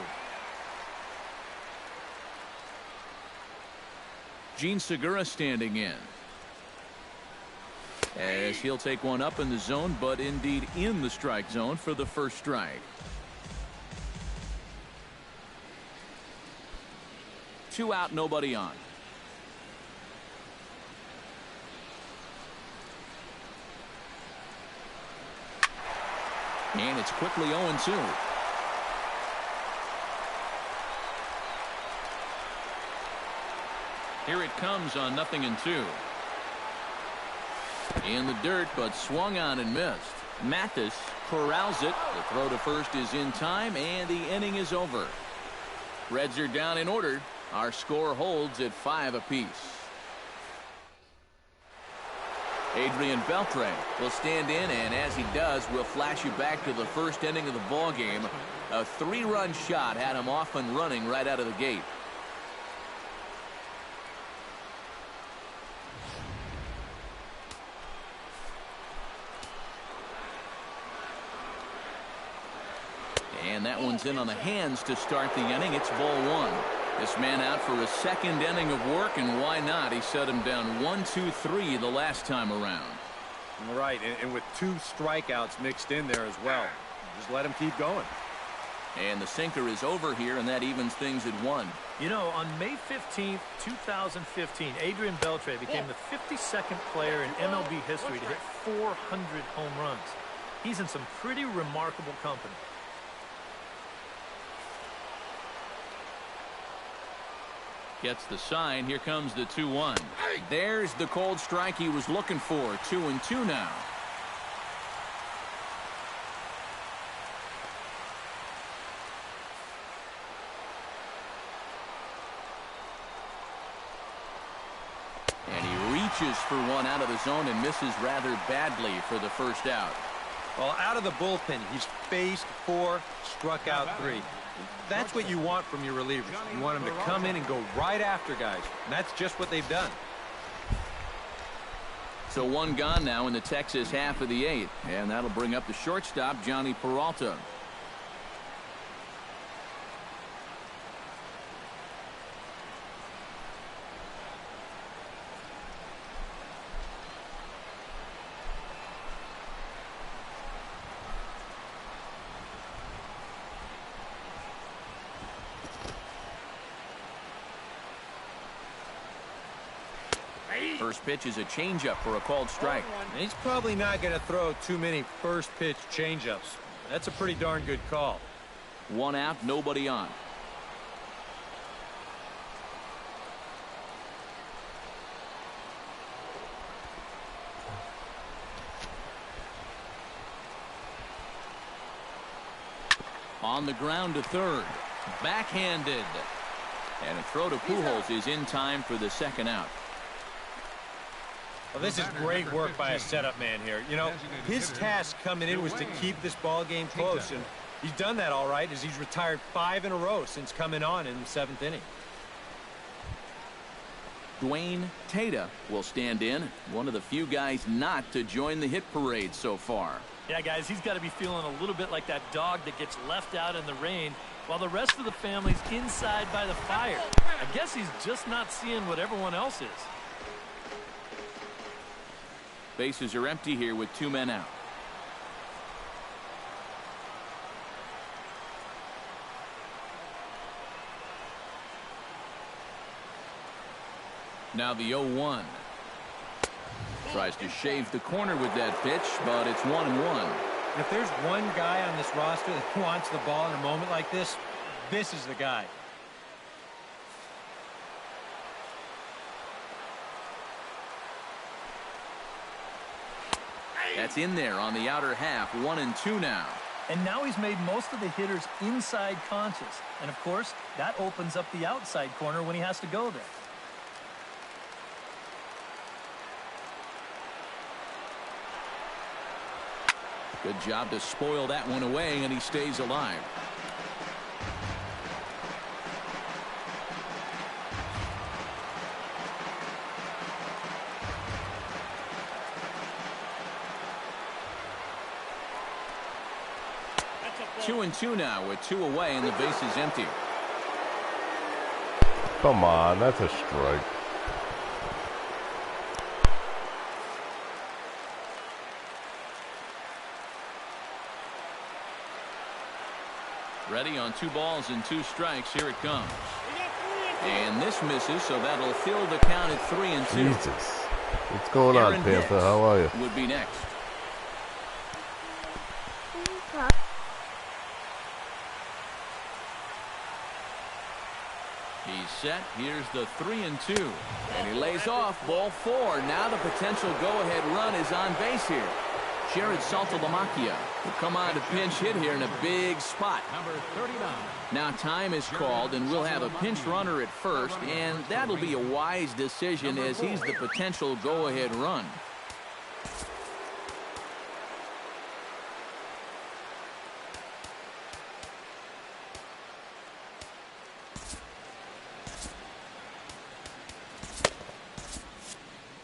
Gene Segura standing in. As he'll take one up in the zone, but indeed in the strike zone for the first strike. 2 out, nobody on. And it's quickly 0-2. Here it comes on 0-2. In the dirt, but swung on and missed. Mathis corrals it. The throw to first is in time, and the inning is over. Reds are down in order. Our score holds at 5 apiece. Adrian Beltre will stand in, and as he does, we'll flash you back to the first inning of the ball game. A 3-run shot had him off and running right out of the gate. And that one's in on the hands to start the inning. It's ball 1. This man out for a second inning of work, and why not? He set him down 1-2-3 the last time around. Right, and with 2 strikeouts mixed in there as well. Just let him keep going. And the sinker is over here, and that evens things at 1. You know, on May 15th, 2015, Adrian Beltre became the 52nd player in MLB history to hit 400 home runs. He's in some pretty remarkable company. Gets the sign. Here comes the 2-1. There's the cold strike he was looking for. 2-2 now. And he reaches for one out of the zone and misses rather badly for the first out. Well, out of the bullpen, he's faced 4, struck out 3. That's what you want from your relievers. You want them to come in and go right after guys. And that's just what they've done. So 1 gone now in the Texas half of the 8th. And that'll bring up the shortstop, Johnny Peralta. First pitch is a changeup for a called strike. And he's probably not going to throw too many first pitch changeups. That's a pretty darn good call. 1 out, nobody on. On the ground to third. Backhanded. And a throw to Pujols is in time for the second out. Well, this is great work by a setup man here. You know, his task coming in was to keep this ball game close, and he's done that all right as he's retired 5 in a row since coming on in the 7th inning. Dwayne Tata will stand in, one of the few guys not to join the hit parade so far. Yeah, guys, he's got to be feeling a little bit like that dog that gets left out in the rain while the rest of the family's inside by the fire. I guess he's just not seeing what everyone else is. Bases are empty here with 2 men out. Now the 0-1. Tries to shave the corner with that pitch, but it's 1-1. If there's one guy on this roster that wants the ball in a moment like this, this is the guy. That's in there on the outer half. 1-2 now. And now he's made most of the hitters inside conscious. And, of course, that opens up the outside corner when he has to go there. Good job to spoil that one away, and he stays alive. Two and two now with 2 away, and the base is empty. Come on, that's a strike. Ready on 2 balls and 2 strikes. Here it comes. And this misses, so that'll fill the count at 3 and 2. Jesus. What's going on, Panther? How are you? Would be next. He's set. Here's the 3 and 2. And he lays off ball 4. Now the potential go-ahead run is on base here. Jared Saltalamacchia will come on to pinch hit here in a big spot. Number 39. Now time is called, and we'll have a pinch runner at first, and that'll be a wise decision as he's the potential go-ahead run.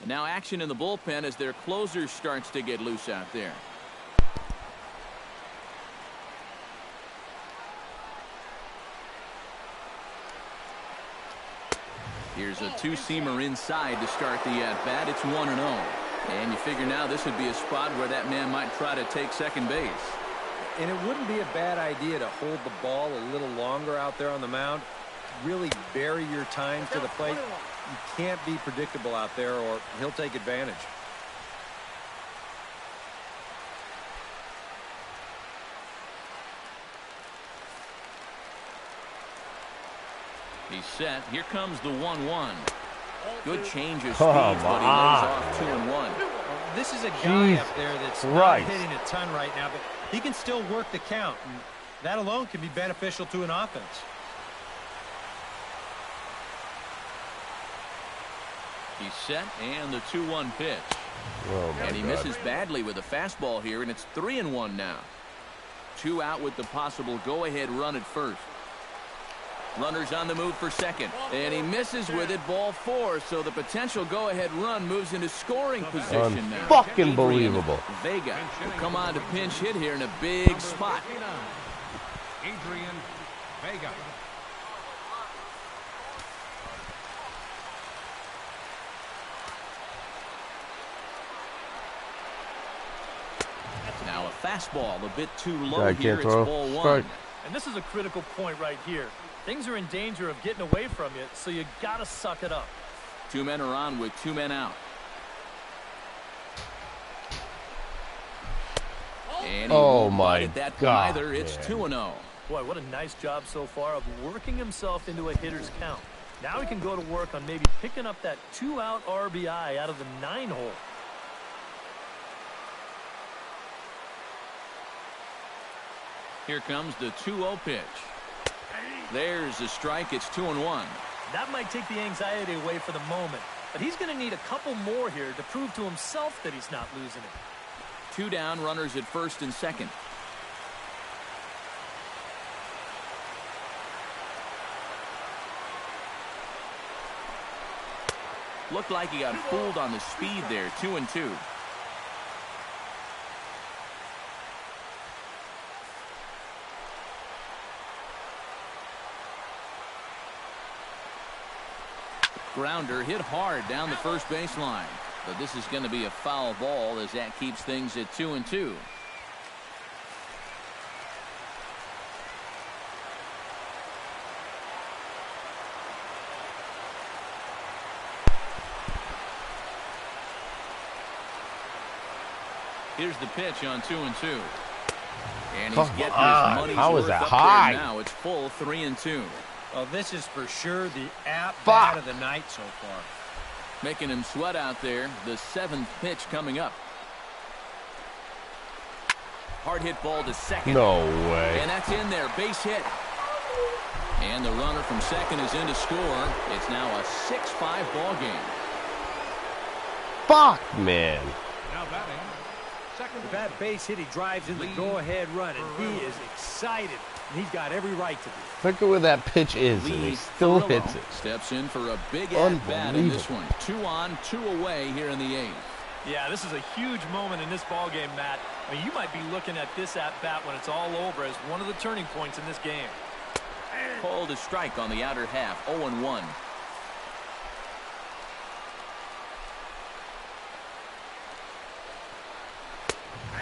Now action in the bullpen as their closer starts to get loose out there. Here's a 2-seamer inside to start the at-bat. It's 1-0. And you figure now this would be a spot where that man might try to take second base. And it wouldn't be a bad idea to hold the ball a little longer out there on the mound. Really bury your time to the plate. You can't be predictable out there or he'll take advantage. He's set. Here comes the 1-1. Good change of speed, but he lays off 2-1. Well, this is a guy up there that's not hitting a ton right now, but he can still work the count. And that alone can be beneficial to an offense. He's set, and the 2-1 pitch. Oh, and he misses badly with a fastball here, and it's 3-1 now. 2 out with the possible go-ahead run at first. Runners on the move for second, and he misses with it, ball 4, so the potential go-ahead run moves into scoring position now. Fucking believable. Vega will come on to pinch hit here in a big spot. Adrian Vega. Now a fastball a bit too low here. It's throw. ball 1. Strike. And this is a critical point right here. Things are in danger of getting away from you, so you got to suck it up. 2 men are on with 2 men out. And he Oh, won't my bite at that God, either. It's man. 2-0. Boy, what a nice job so far of working himself into a hitter's count. Now he can go to work on maybe picking up that 2-out RBI out of the 9-hole. Here comes the 2-0 pitch. There's a strike. It's 2-1. That might take the anxiety away for the moment, but he's going to need a couple more here to prove to himself that he's not losing it. 2 down, runners at first and second. Looked like he got fooled on the speed there. 2-2. Grounder hit hard down the first baseline, but this is going to be a foul ball as that keeps things at 2-2. Here's the pitch on 2-2. And he's getting his money's How is worth that up high? there now. It's full 3-2. Well, this is for sure the at-bat of the night so far. Making him sweat out there. The 7th pitch coming up. Hard hit ball to second. No way. And that's in there. Base hit. And the runner from second is in to score. It's now a 6-5 ball game. Fuck, man. Now batting. Second. With that base hit, he drives in the go-ahead run, and he is excited. And he's got every right to be. Look at where that pitch is, and he still hits it. Steps in for a big at-bat in this one. 2 on, 2 away here in the 8th. Yeah, this is a huge moment in this ball game, Matt. I mean, you might be looking at this at-bat when it's all over as one of the turning points in this game. Called a strike on the outer half. 0-1.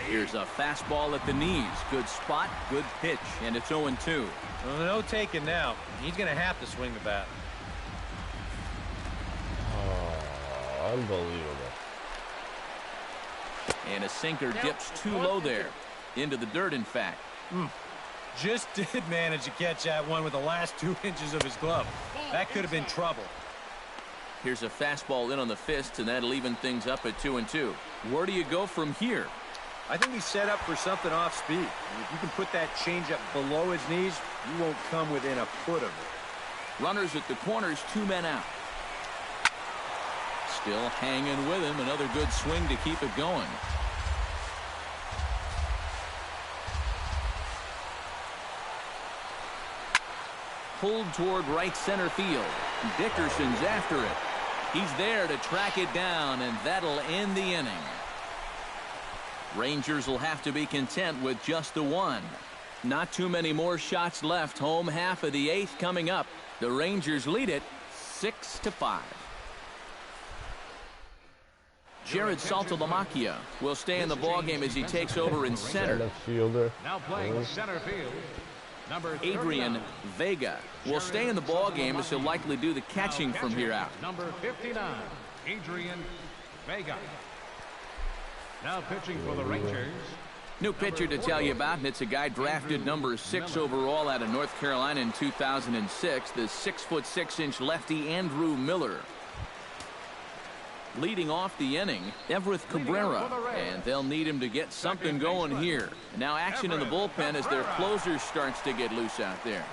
Here's a fastball at the knees. Good spot, good pitch, and it's 0-2. Well, no taking now. He's going to have to swing the bat. Oh, unbelievable. And a sinker dips too low there. Into the dirt, in fact. Just did manage to catch that one with the last 2 inches of his glove. That could have been trouble. Here's a fastball in on the fist, and that'll even things up at 2-2. Where do you go from here? I think he's set up for something off speed. And if you can put that changeup below his knees, you won't come within a foot of it. Runners at the corners, 2 men out. Still hanging with him. Another good swing to keep it going. Pulled toward right center field. Dickerson's after it. He's there to track it down, and that'll end the inning. Rangers will have to be content with just the 1. Not too many more shots left. Home half of the 8th coming up. The Rangers lead it 6-5. Jared Saltalamacchia will stay in the ballgame as he takes over in center. Center fielder. Now playing center field. Number Adrian Vega will stay in the ballgame as he'll likely do the catching from here out. Number 59, Adrian Vega. Now pitching for the Rangers. New pitcher to tell you about, and it's a guy drafted number 6 overall out of North Carolina in 2006, the 6'6" lefty Andrew Miller. Leading off the inning, Everett Cabrera, and they'll need him to get something going here. Now action in the bullpen as their closer starts to get loose out there.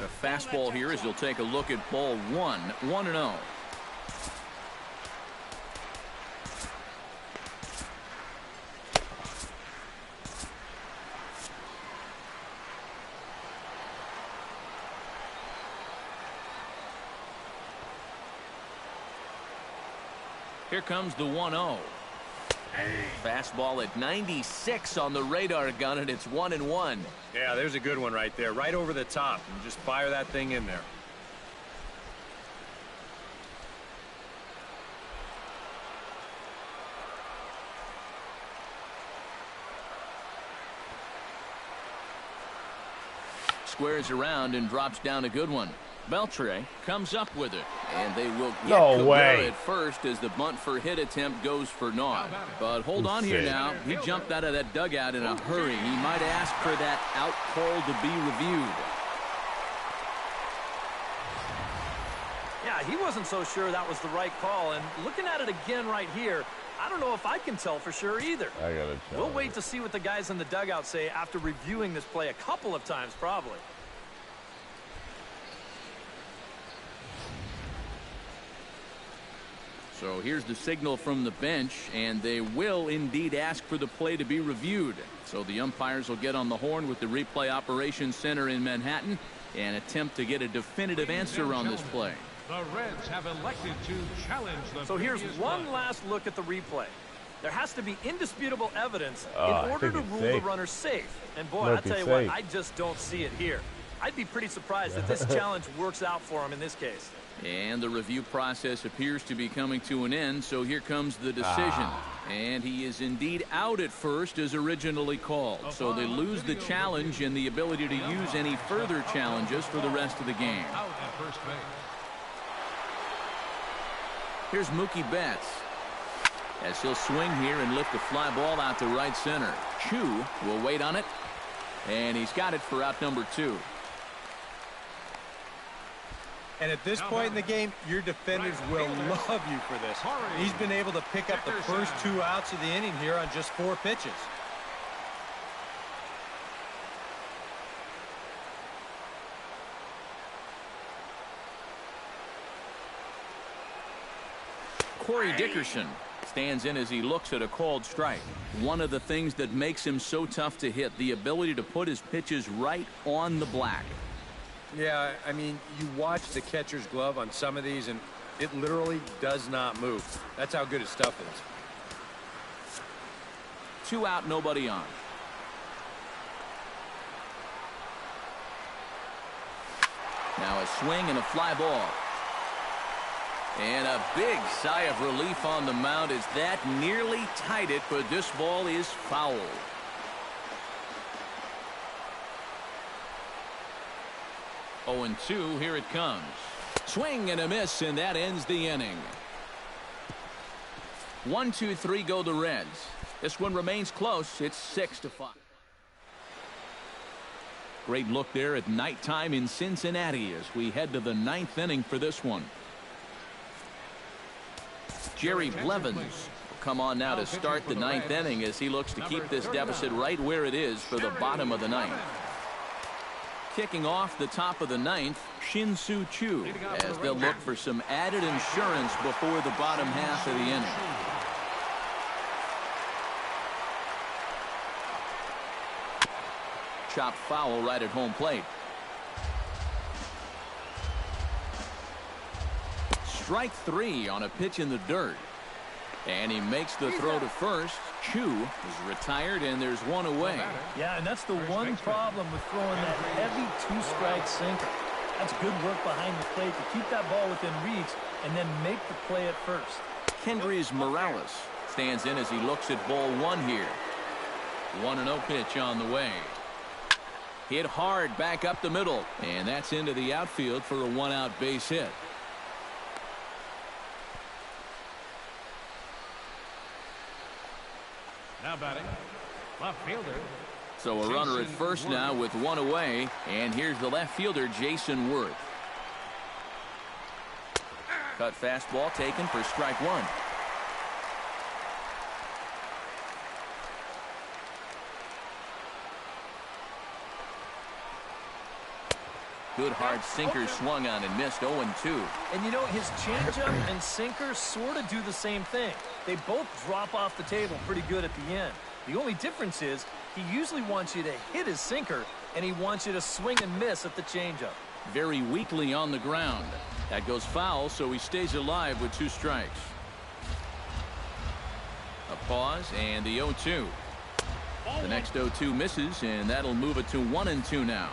A fastball here as you'll take a look at ball 1, 1-0. Here comes the 1-0. Fastball at 96 on the radar gun, and it's 1-1. Yeah, there's a good one right there. Right over the top. And just fire that thing in there. Squares around and drops down a good one. Beltre comes up with it, and they will get No Cabrera way. at first as the bunt for hit attempt goes for naught. But hold on here now. He jumped out of that dugout in a hurry. He might ask for that out call to be reviewed. Yeah, he wasn't so sure that was the right call, and looking at it again right here, I don't know if I can tell for sure either. I gotta tell We'll you. wait to see what the guys in the dugout say after reviewing this play a couple of times probably. So here's the signal from the bench, and they will indeed ask for the play to be reviewed. So the umpires will get on the horn with the replay operations center in Manhattan and attempt to get a definitive answer on this play. The Reds have elected to challenge the So here's previous one play. last look at the replay. There has to be indisputable evidence I in order think to it's rule safe. the runner safe. And boy, Might I be tell you safe. what, I just don't see it here. I'd be pretty surprised if this challenge works out for him in this case. And the review process appears to be coming to an end, so here comes the decision. And he is indeed out at first as originally called. So they lose the challenge and the ability to use any further challenges for the rest of the game. Out at first base. Here's Mookie Betts as he'll swing here and lift a fly ball out to right center. Chu will wait on it, and he's got it for out number 2. And at this point in the game, your defenders will love you for this. He's been able to pick up the first 2 outs of the inning here on just 4 pitches. Corey Dickerson stands in as he looks at a called strike. One of the things that makes him so tough to hit, the ability to put his pitches right on the black. Yeah, I mean, you watch the catcher's glove on some of these, and it literally does not move. That's how good his stuff is. 2 out, nobody on. Now a swing and a fly ball. And a big sigh of relief on the mound as that nearly tied it, but this ball is foul. Oh, and 2, here it comes. Swing and a miss, and that ends the inning. 1, 2, 3 go the Reds. This one remains close. It's 6-5. Great look there at nighttime in Cincinnati as we head to the 9th inning for this one. Jerry Blevins will come on now to start the 9th inning as he looks to keep this deficit right where it is for the bottom of the 9th. Kicking off the top of the 9th, Shin-Soo Choo, as they'll look for some added insurance before the bottom half of the inning. Chopped foul right at home plate. Strike 3 on a pitch in the dirt. And he makes the throw to first. Choo is retired, and there's 1 away. Yeah, and that's the one problem with throwing that heavy 2-strike sinker. That's good work behind the plate to keep that ball within reach and then make the play at first. Kendrys Morales stands in as he looks at ball 1 here. 1-0 pitch on the way. Hit hard back up the middle, and that's into the outfield for a 1-out base hit. Now batting, left fielder. So a runner at first now with 1 away, and here's the left fielder, Jason Worth. Cut fastball taken for strike 1. Good hard sinker swung on and missed. 0-2. And you know, his changeup and sinker sort of do the same thing. They both drop off the table pretty good at the end. The only difference is he usually wants you to hit his sinker, and he wants you to swing and miss at the changeup. Very weakly on the ground. That goes foul, so he stays alive with 2 strikes. A pause and the 0-2. The next 0-2 misses, and that'll move it to 1-2 now.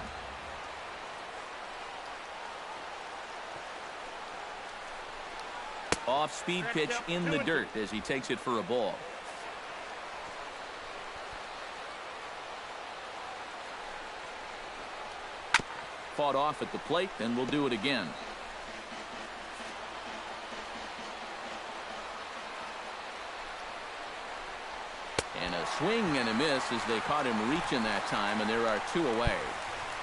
Off-speed pitch in the dirt as he takes it for a ball. Fought off at the plate, and we'll do it again. And a swing and a miss as they caught him reaching that time, and there are 2 away.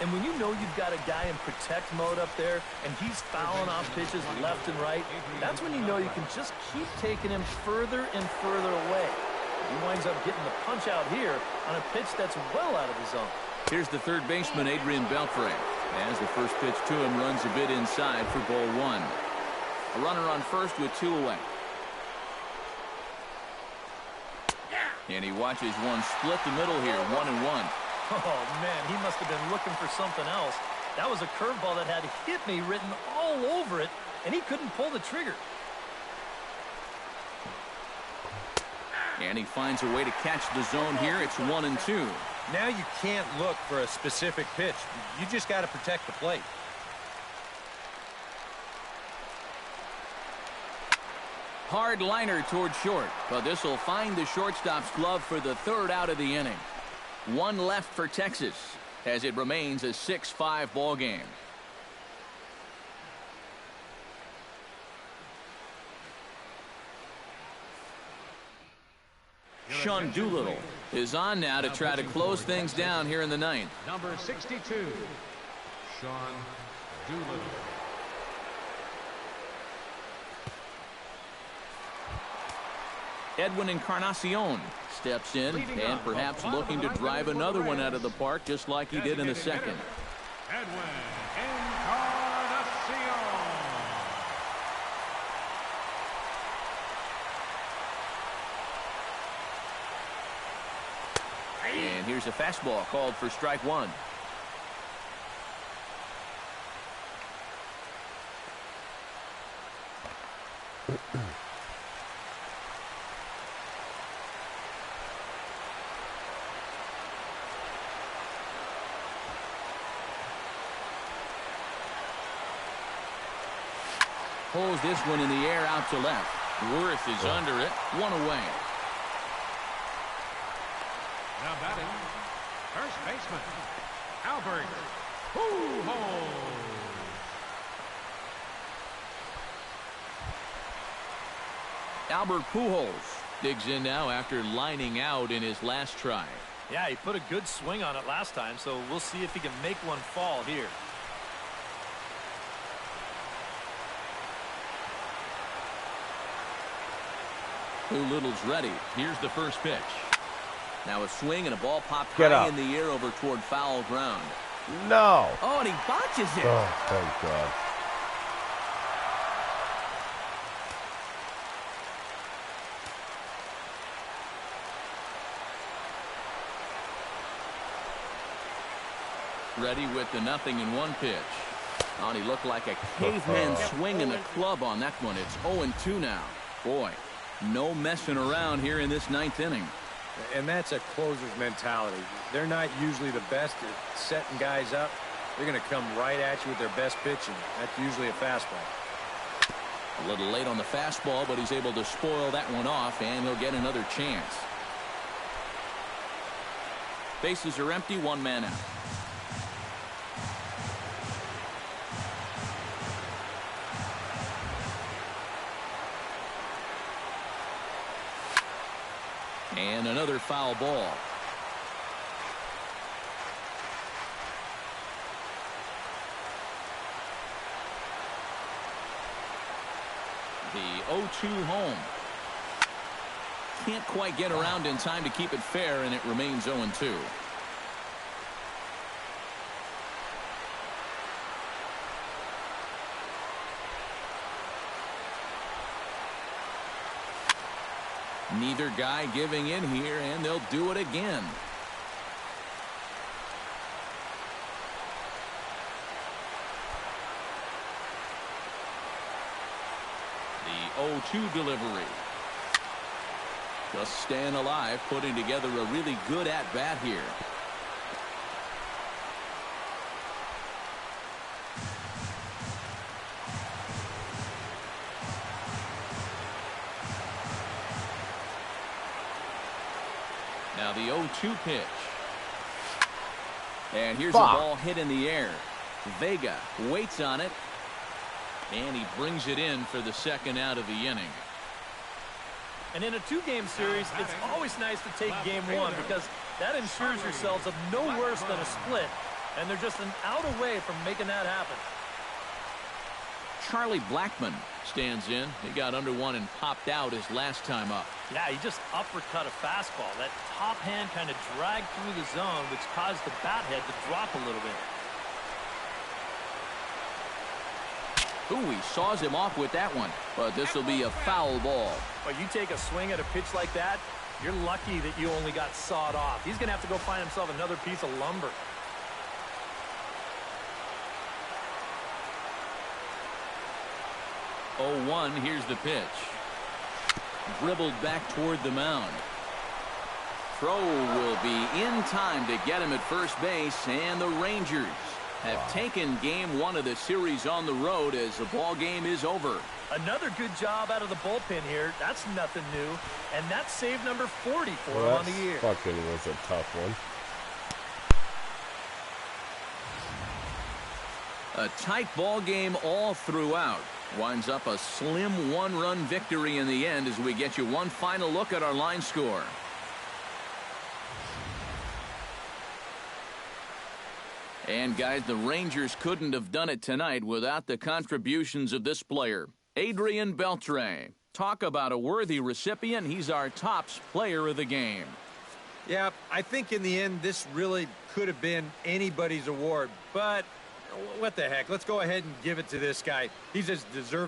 And when you know you've got a guy in protect mode up there and he's fouling off pitches left and right, that's when you know you can just keep taking him further and further away. He winds up getting the punch out here on a pitch that's well out of the zone. Here's the third baseman, Adrian Beltre, as the first pitch to him runs a bit inside for ball 1. A runner on first with 2 away. And he watches one split the middle here, 1-1. Oh, man, he must have been looking for something else. That was a curveball that had "hit me" written all over it, and he couldn't pull the trigger. And he finds a way to catch the zone here. It's 1-2. Now you can't look for a specific pitch. You just got to protect the plate. Hard liner toward short, but this will find the shortstop's glove for the 3rd out of the inning. 1 left for Texas as it remains a 6-5 ball game. Sean Doolittle is on now to try to close things down here in the 9th. Number 62, Sean Doolittle. Edwin Encarnacion steps in and perhaps looking to drive another one out of the park just like he did in the second. Edwin Encarnacion. And here's a fastball called for strike one. Pulls this one in the air out to left. Worth is under it. One away. Now batting, first baseman, Albert Pujols. Albert Pujols digs in now after lining out in his last try. Yeah, he put a good swing on it last time, so we'll see if he can make one fall here. Doolittle's ready. Here's the first pitch. Now a swing and a ball popped high in the air over toward foul ground. No. Oh, and he botches it. Oh, thank God. Ready with the 0-1 pitch. Oh, and he looked like a caveman swinging a club on that one. It's 0-2 now. Boy, no messing around here in this ninth inning. And that's a closer's mentality. They're not usually the best at setting guys up. They're going to come right at you with their best pitch, and that's usually a fastball. A little late on the fastball, but he's able to spoil that one off, and he'll get another chance. Bases are empty, one man out. And another foul ball. The 0-2 home. Can't quite get around in time to keep it fair, and it remains 0-2. Neither guy giving in here, and they'll do it again. The 0-2 delivery. Just staying alive, putting together a really good at-bat here. Now the 0-2 pitch. And here's a ball hit in the air. Vega waits on it. And he brings it in for the second out of the inning. And in a two-game series, it's always nice to take game one because that ensures yourselves of no worse than a split. And they're just an out away from making that happen. Charlie Blackmon stands in. He got under one and popped out his last time up. Yeah, he just uppercut a fastball. That top hand kind of dragged through the zone, which caused the bat head to drop a little bit. Ooh, he saws him off with that one, but this will be a foul ball. But you take a swing at a pitch like that, you're lucky that you only got sawed off. He's going to have to go find himself another piece of lumber. Oh, 1, here's the pitch. Dribbled back toward the mound. Throw will be in time to get him at first base, and the Rangers have taken game one of the series on the road as the ball game is over. Another good job out of the bullpen here. That's nothing new. And that's save number 40 for him on the year. Fucking was a tough one. A tight ball game all throughout. Winds up a slim one-run victory in the end as we get you one final look at our line score. And guys, the Rangers couldn't have done it tonight without the contributions of this player, Adrian Beltre. Talk about a worthy recipient. He's our tops player of the game. Yeah, I think in the end, this really could have been anybody's award. But what the heck? Let's go ahead and give it to this guy. He's as deserving.